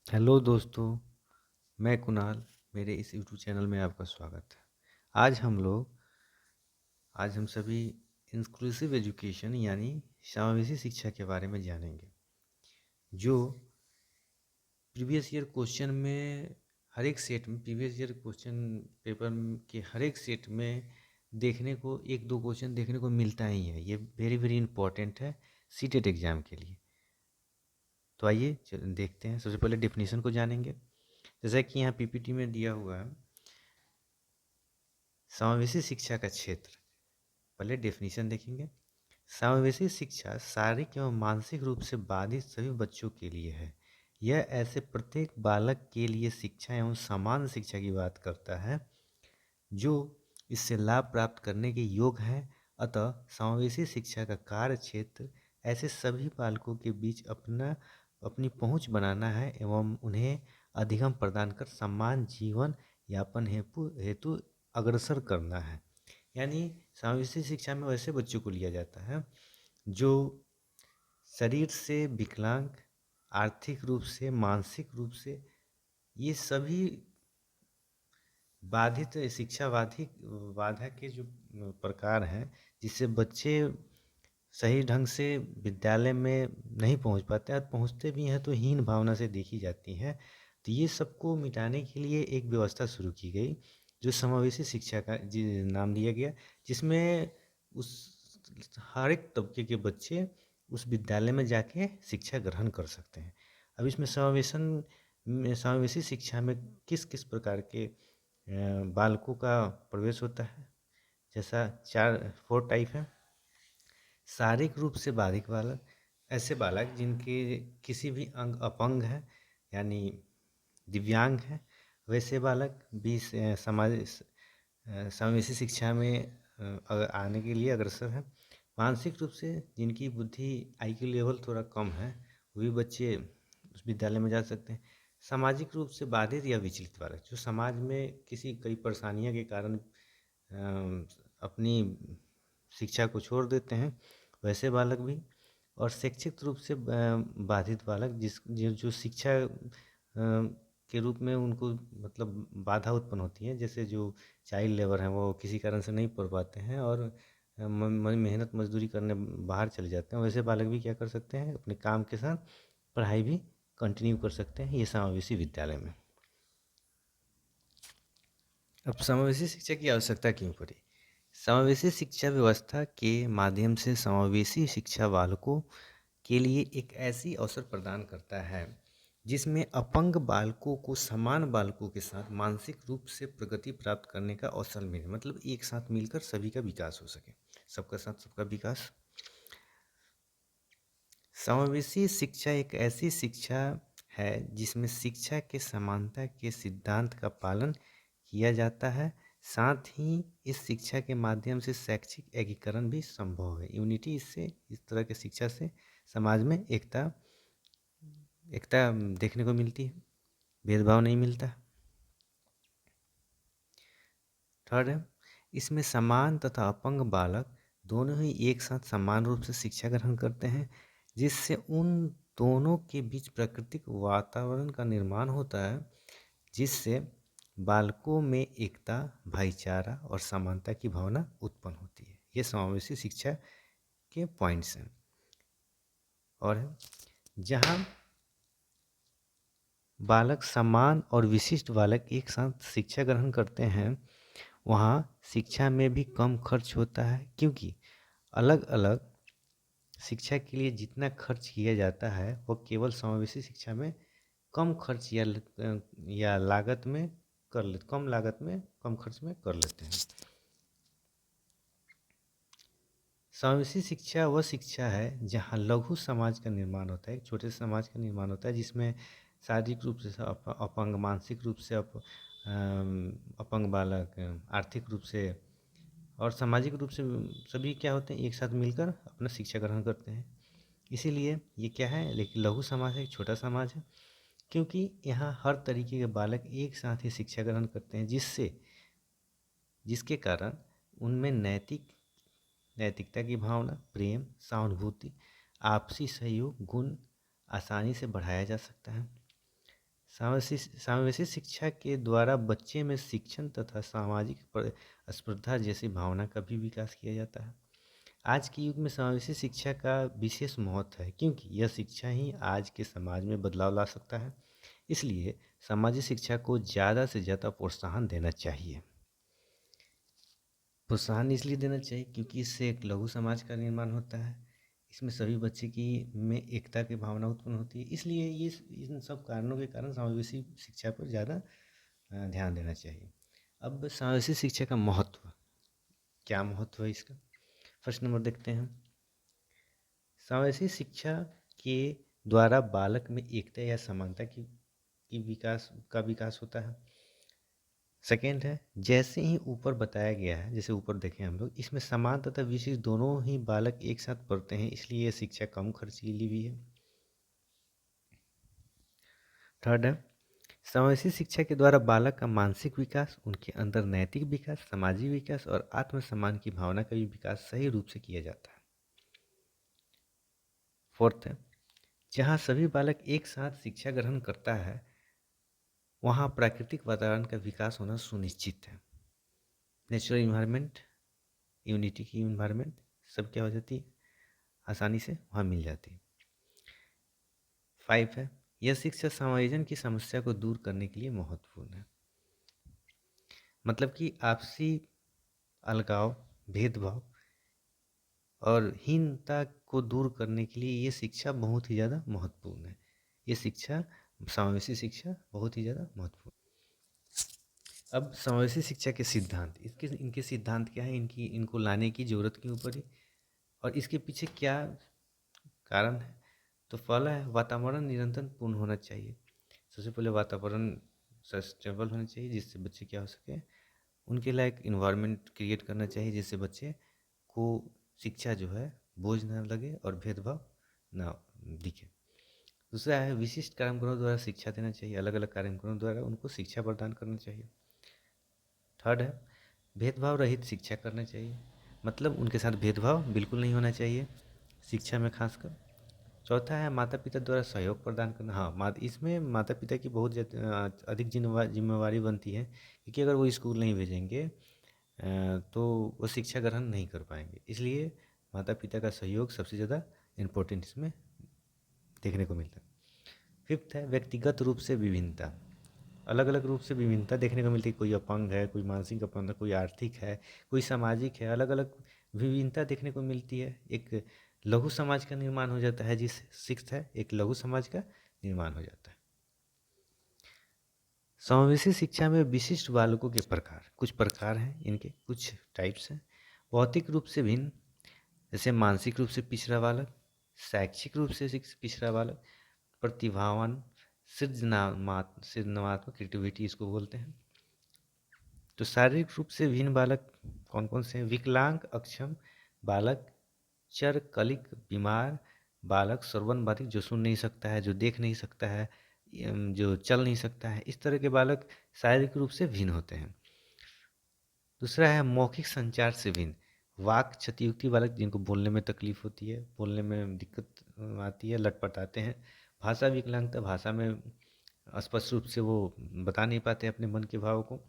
Hello दोस्तों, मैं कुणाल। मेरे इस यूट्यूब चैनल में आपका स्वागत है। आज हम लोग आज हम सभी इंक्लूसिव एजुकेशन यानी समावेशी शिक्षा के बारे में जानेंगे, जो प्रीवियस ईयर क्वेश्चन में हर एक सेट में प्रीवियस ईयर क्वेश्चन पेपर के हर एक सेट में देखने को एक दो क्वेश्चन देखने को मिलता ही है। ये वेरी वेरी इंपॉर्टेंट है सीटेट एग्ज़ाम के लिए। तो आइए देखते हैं। सबसे पहले डेफिनेशन को जानेंगे। जैसा कि यहाँ पीपीटी में दिया हुआ है, समावेशी शिक्षा का क्षेत्र। पहले डेफिनेशन देखेंगे। समावेशी शिक्षा शारीरिक एवं मानसिक रूप से बाधित सभी बच्चों के लिए है। यह ऐसे प्रत्येक बालक के लिए शिक्षा एवं समान शिक्षा की बात करता है जो इससे लाभ प्राप्त करने के योग्य है। अतः समावेशी शिक्षा का कार्य क्षेत्र ऐसे सभी बालकों के बीच अपनी पहुंच बनाना है एवं उन्हें अधिगम प्रदान कर समान जीवन यापन हेतु अग्रसर करना है। यानी समावेशी शिक्षा में वैसे बच्चों को लिया जाता है जो शरीर से विकलांग, आर्थिक रूप से, मानसिक रूप से, ये सभी बाधित शिक्षा बाधा के जो प्रकार हैं, जिससे बच्चे सही ढंग से विद्यालय में नहीं पहुंच पाते और पहुंचते भी हैं तो हीन भावना से देखी जाती हैं। तो ये सबको मिटाने के लिए एक व्यवस्था शुरू की गई जो समावेशी शिक्षा का नाम दिया गया, जिसमें उस हर एक तबके के बच्चे उस विद्यालय में जाके शिक्षा ग्रहण कर सकते हैं। अब इसमें समावेशी शिक्षा में किस किस प्रकार के बालकों का प्रवेश होता है। जैसा 4 टाइप है। शारीरिक रूप से बाधित बालक, ऐसे बालक जिनके किसी भी अंग अपंग है यानी दिव्यांग है। वैसे बालक भी समावेशी शिक्षा में आने के लिए अग्रसर है। मानसिक रूप से जिनकी बुद्धि आईक्यू लेवल थोड़ा कम है, वही बच्चे उस विद्यालय में जा सकते हैं। सामाजिक रूप से बाधित या विचलित बालक, जो समाज में कई परेशानियों के कारण अपनी शिक्षा को छोड़ देते हैं, वैसे बालक भी। और शैक्षिक रूप से बाधित बालक जो शिक्षा के रूप में उनको मतलब बाधा उत्पन्न होती है। जैसे जो चाइल्ड लेबर हैं, वो किसी कारण से नहीं पढ़ पाते हैं और मेहनत मजदूरी करने बाहर चले जाते हैं। वैसे बालक भी क्या कर सकते हैं, अपने काम के साथ पढ़ाई भी कंटिन्यू कर सकते हैं ये समावेशी विद्यालय में। अब समावेशी शिक्षा की आवश्यकता क्यों पड़ी। समावेशी शिक्षा व्यवस्था के माध्यम से समावेशी शिक्षा बालकों के लिए एक ऐसी अवसर प्रदान करता है जिसमें अपंग बालकों को समान बालकों के साथ मानसिक रूप से प्रगति प्राप्त करने का अवसर मिले। मतलब एक साथ मिलकर सभी का विकास हो सके, सबका साथ सबका विकास। समावेशी शिक्षा एक ऐसी शिक्षा है जिसमें शिक्षा के समानता के सिद्धांत का पालन किया जाता है। साथ ही इस शिक्षा के माध्यम से शैक्षिक एकीकरण भी संभव है। यूनिटी, इससे इस तरह की शिक्षा से समाज में एकता एकता देखने को मिलती है, भेदभाव नहीं मिलता। थर्ड है, इसमें समान तथा अपंग बालक दोनों ही एक साथ समान रूप से शिक्षा ग्रहण करते हैं, जिससे उन दोनों के बीच प्राकृतिक वातावरण का निर्माण होता है, जिससे बालकों में एकता, भाईचारा और समानता की भावना उत्पन्न होती है। ये समावेशी शिक्षा के पॉइंट्स हैं। और जहाँ बालक समान और विशिष्ट बालक एक साथ शिक्षा ग्रहण करते हैं, वहाँ शिक्षा में भी कम खर्च होता है, क्योंकि अलग अलग शिक्षा के लिए जितना खर्च किया जाता है वो केवल समावेशी शिक्षा में कम खर्च या लागत में कम लागत में कम खर्च में कर लेते हैं। समावेशी शिक्षा वह शिक्षा है जहाँ लघु समाज का निर्माण होता है, एक छोटे समाज का निर्माण होता है, जिसमें शारीरिक रूप से अपंग, मानसिक रूप से अपंग बालक, आर्थिक रूप से और सामाजिक रूप से सभी क्या होते हैं, एक साथ मिलकर अपना शिक्षा ग्रहण करते हैं। इसीलिए ये क्या है, लेकिन लघु समाज है, एक छोटा समाज है, क्योंकि यहाँ हर तरीके के बालक एक साथ ही शिक्षा ग्रहण करते हैं, जिसके कारण उनमें नैतिकता की भावना, प्रेम, सहानुभूति, आपसी सहयोग गुण आसानी से बढ़ाया जा सकता है। समावेशी शिक्षा के द्वारा बच्चे में शिक्षण तथा सामाजिक स्पर्धा जैसी भावना का भी विकास किया जाता है। आज के युग में समावेशी शिक्षा का विशेष महत्व है, क्योंकि यह शिक्षा ही आज के समाज में बदलाव ला सकता है। इसलिए सामाजिक शिक्षा को ज़्यादा से ज़्यादा प्रोत्साहन देना चाहिए। प्रोत्साहन इसलिए देना चाहिए क्योंकि इससे एक लघु समाज का निर्माण होता है। इसमें सभी बच्चे की में एकता की भावना उत्पन्न होती है। इसलिए ये इन सब कारणों के कारण समावेशी शिक्षा पर ज़्यादा ध्यान देना चाहिए। अब समावेशी शिक्षा का महत्व, क्या महत्व है इसका? फर्स्ट नंबर देखते हैं। समावेशी शिक्षा के द्वारा बालक में एकता या समानता की विकास होता है। सेकेंड है, जैसे ही ऊपर बताया गया है, जैसे ऊपर देखें हम लोग, इसमें समान तथा विशिष्ट दोनों ही बालक एक साथ पढ़ते हैं, इसलिए यह शिक्षा कम खर्चीली भी है। थर्ड है, समावेशी शिक्षा के द्वारा बालक का मानसिक विकास, उनके अंदर नैतिक विकास, सामाजिक विकास और आत्मसम्मान की भावना का भी विकास सही रूप से किया जाता है। फोर्थ है, जहाँ सभी बालक एक साथ शिक्षा ग्रहण करता है, वहाँ प्राकृतिक वातावरण का विकास होना सुनिश्चित है। नेचुरल इन्वायरमेंट, यूनिटी की इन्वायरमेंट सब क्या हो जाती है, आसानी से वहाँ मिल जाती है। 5 है, यह शिक्षा समायोजन की समस्या को दूर करने के लिए महत्वपूर्ण है। मतलब कि आपसी अलगाव, भेदभाव और हीनता को दूर करने के लिए ये शिक्षा बहुत ही ज़्यादा महत्वपूर्ण है। ये शिक्षा, समावेशी शिक्षा बहुत ही ज़्यादा महत्वपूर्ण। अब समावेशी शिक्षा के सिद्धांत, इनके सिद्धांत क्या है, इनको लाने की ज़रूरत क्यों पड़ी और इसके पीछे क्या कारण है? तो पहला है, वातावरण निरंतर पूर्ण होना चाहिए। सबसे पहले वातावरण सस्टेनेबल होना चाहिए, जिससे बच्चे क्या हो सके, उनके लायक इन्वायरमेंट क्रिएट करना चाहिए, जिससे बच्चे को शिक्षा जो है बोझ ना लगे और भेदभाव ना दिखे। दूसरा है, विशिष्ट कार्यक्रमों द्वारा शिक्षा देना चाहिए, अलग अलग कार्यक्रमों द्वारा उनको शिक्षा प्रदान करना चाहिए। थर्ड है, भेदभाव रहित शिक्षा करना चाहिए, मतलब उनके साथ भेदभाव बिल्कुल नहीं होना चाहिए शिक्षा में खासकर। चौथा है, माता पिता द्वारा सहयोग प्रदान करना। हाँ, इसमें माता पिता की बहुत अधिक जिम्मेवारी बनती है, क्योंकि अगर वो स्कूल नहीं भेजेंगे तो वो शिक्षा ग्रहण नहीं कर पाएंगे। इसलिए माता पिता का सहयोग सबसे ज़्यादा इम्पोर्टेंट इसमें देखने को मिलता है। फिफ्थ है, व्यक्तिगत रूप से विभिन्नता, अलग अलग रूप से विभिन्नता देखने को मिलती है। कोई अपंग है, कोई मानसिक अपंग है, कोई आर्थिक है, कोई सामाजिक है, अलग अलग विभिन्नता देखने को मिलती है। एक लघु समाज का निर्माण हो जाता है, जिस सिक्स्थ है, एक लघु समाज का निर्माण हो जाता है। समावेशी शिक्षा में विशिष्ट बालकों के प्रकार, कुछ प्रकार हैं इनके, कुछ टाइप्स हैं। भौतिक रूप से भिन्न, जैसे मानसिक रूप से पिछड़ा बालक, शैक्षिक रूप से पिछड़ा बालक, प्रतिभावान, सृजनात्मक क्रिएटिविटी इसको बोलते हैं। तो शारीरिक रूप से भिन्न बालक कौन कौन से हैं? विकलांग, अक्षम बालक, चर कलिक, बीमार बालक, श्रवण बाधिक, जो सुन नहीं सकता है, जो देख नहीं सकता है, जो चल नहीं सकता है, इस तरह के बालक शारीरिक रूप से भिन्न होते हैं। दूसरा है मौखिक संचार से भिन्न, वाक क्षतियुक्ति बालक, जिनको बोलने में तकलीफ होती है, बोलने में दिक्कत आती है, लटपटाते हैं। भाषा विकलांगता, भाषा में स्पष्ट रूप से वो बता नहीं पाते अपने मन के भाव को।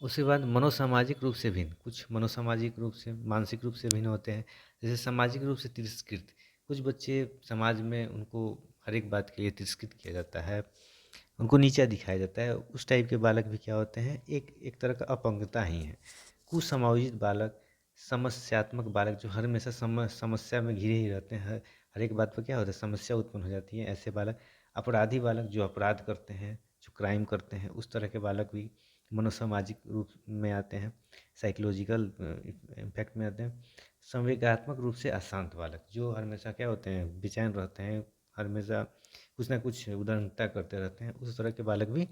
उसके बाद मनोसामाजिक रूप से भिन्न, कुछ मनोसामाजिक रूप से, मानसिक रूप से भिन्न होते हैं। जैसे सामाजिक रूप से तिरस्कृत, कुछ बच्चे समाज में उनको हर एक बात के लिए तिरस्कृत किया जाता है, उनको नीचा दिखाया जाता है। उस टाइप के बालक भी क्या होते हैं, एक तरह का अपंगता ही है। कुसमायोजित बालक, समस्यात्मक बालक, जो हर हमेशा समस्या में घिरे ही रहते हैं, हर एक बात पर क्या होता है, समस्या उत्पन्न हो जाती है, ऐसे बालक। अपराधी बालक, जो अपराध करते हैं, जो क्राइम करते हैं, उस तरह के बालक भी मनोसामाजिक रूप में आते हैं, साइकोलॉजिकल इम्पैक्ट में आते हैं। संवेगात्मक रूप से अशांत बालक, जो हमेशा क्या होते हैं, बेचैन रहते हैं, हमेशा कुछ ना कुछ उद्दंडता करते रहते हैं, उस तरह के बालक भी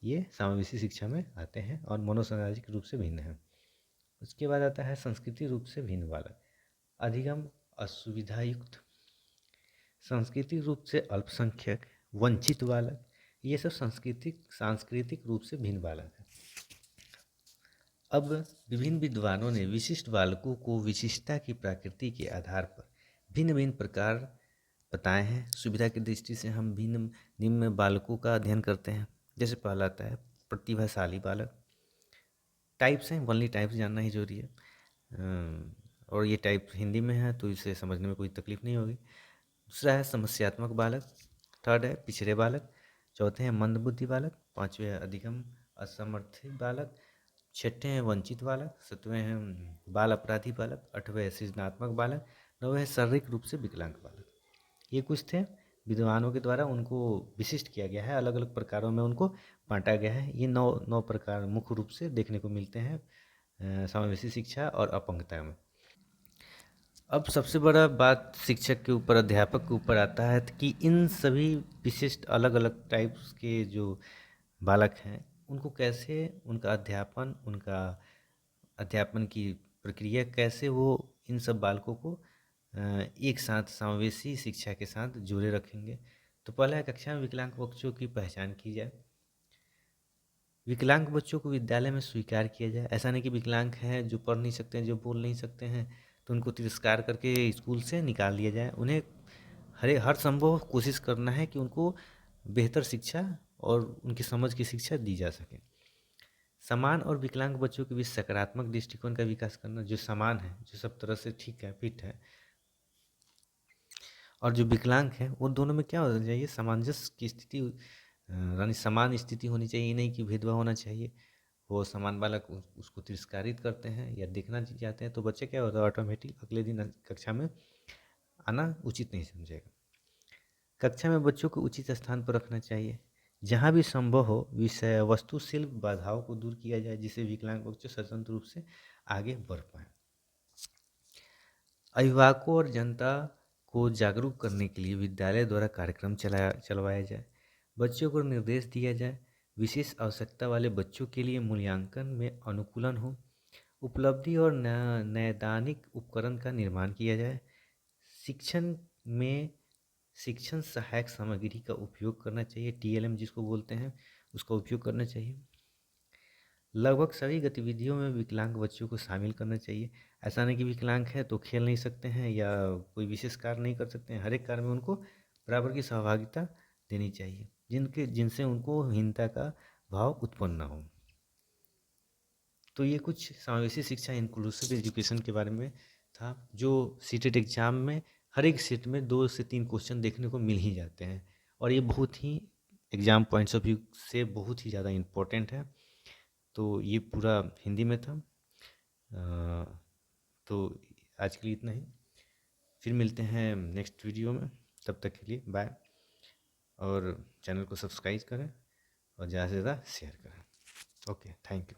ये समावेशी शिक्षा में आते हैं और मनोसामाजिक रूप से भिन्न हैं। उसके बाद आता है सांस्कृतिक रूप से भिन्न बालक, अधिगम, असुविधायुक्त, सांस्कृतिक रूप से अल्पसंख्यक, वंचित बालक, ये सब सांस्कृतिक रूप से भिन्न बालक हैं। अब विभिन्न विद्वानों ने विशिष्ट बालकों को विशिष्टता की प्रकृति के आधार पर भिन्न भिन्न बताए हैं। सुविधा की दृष्टि से हम भिन्न निम्न बालकों का अध्ययन करते हैं। जैसे पहला आता है प्रतिभाशाली बालक। टाइप्स हैं, ओनली टाइप्स जानना ही जरूरी है। और ये टाइप हिंदी में है तो इसे समझने में कोई तकलीफ नहीं होगी। दूसरा है समस्यात्मक बालक। थर्ड है पिछड़े बालक। चौथे हैं मंदबुद्धि बालक। पांचवे है अधिगम असमर्थित बालक। छठे हैं वंचित बालक। सातवें हैं बाल अपराधी बालक। आठवें है सृजनात्मक बालक। नौवें है शारीरिक रूप से विकलांग बालक। ये कुछ थे, विद्वानों के द्वारा उनको विशिष्ट किया गया है, अलग अलग प्रकारों में उनको बांटा गया है। ये नौ नौ प्रकार मुख्य रूप से देखने को मिलते हैं समावेशी शिक्षा और अपंगता में। अब सबसे बड़ा बात शिक्षक के ऊपर, अध्यापक के ऊपर आता है कि इन सभी विशिष्ट अलग अलग टाइप्स के जो बालक हैं उनको कैसे उनका अध्यापन की प्रक्रिया कैसे वो इन सब बालकों को एक साथ समावेशी शिक्षा के साथ जोड़े रखेंगे। तो पहला है कक्षा में विकलांग बच्चों की पहचान की जाए। विकलांग बच्चों को विद्यालय में स्वीकार किया जाए। ऐसा नहीं कि विकलांग हैं जो पढ़ नहीं सकते हैं, जो बोल नहीं सकते हैं तो उनको तिरस्कार करके स्कूल से निकाल दिया जाए। उन्हें हर संभव कोशिश करना है कि उनको बेहतर शिक्षा और उनकी समझ की शिक्षा दी जा सके। समान और विकलांग बच्चों के बीच सकारात्मक दृष्टिकोण का विकास करना, जो समान है, जो सब तरह से ठीक है, फिट है, और जो विकलांग है वो दोनों में क्या होना चाहिए, सामंजस्य की स्थिति यानी समान स्थिति होनी चाहिए। ये नहीं कि भेदभाव होना चाहिए। वो समान बालक उसको तिरस्कारित करते हैं या देखना चाहते हैं तो बच्चे क्या होता है, ऑटोमेटिक अगले दिन कक्षा में आना उचित नहीं समझेगा। कक्षा में बच्चों को उचित स्थान पर रखना चाहिए। जहाँ भी संभव हो विषय वस्तु शिल्प बाधाओं को दूर किया जाए जिससे विकलांग बच्चे स्वतंत्र रूप से आगे बढ़ पाए। अभिभावकों और जनता को जागरूक करने के लिए विद्यालय द्वारा कार्यक्रम चलवाया जाए। बच्चों को निर्देश दिया जाए। विशेष आवश्यकता वाले बच्चों के लिए मूल्यांकन में अनुकूलन हो। उपलब्धि और नैदानिक उपकरण का निर्माण किया जाए। शिक्षण में शिक्षण सहायक सामग्री का उपयोग करना चाहिए, टीएलएम जिसको बोलते हैं, उसका उपयोग करना चाहिए। लगभग सभी गतिविधियों में विकलांग बच्चों को शामिल करना चाहिए। ऐसा नहीं कि विकलांग है तो खेल नहीं सकते हैं या कोई विशेष कार्य नहीं कर सकते हैं। हर एक कार्य में उनको बराबर की सहभागिता देनी चाहिए जिनसे उनको हीनता का भाव उत्पन्न न हो। तो ये कुछ समावेशी शिक्षा, इंक्लूसिव एजुकेशन के बारे में था, जो सीटेट एग्जाम में हर एक सेट में 2 से 3 क्वेश्चन देखने को मिल ही जाते हैं और ये बहुत ही एग्जाम पॉइंट्स ऑफ व्यू से बहुत ही ज़्यादा इम्पोर्टेंट है। तो ये पूरा हिंदी में था। तो आज के लिए इतना ही। फिर मिलते हैं नेक्स्ट वीडियो में। तब तक के लिए बाय। और चैनल को सब्सक्राइब करें और ज़्यादा से ज़्यादा शेयर करें। Okay, thank you.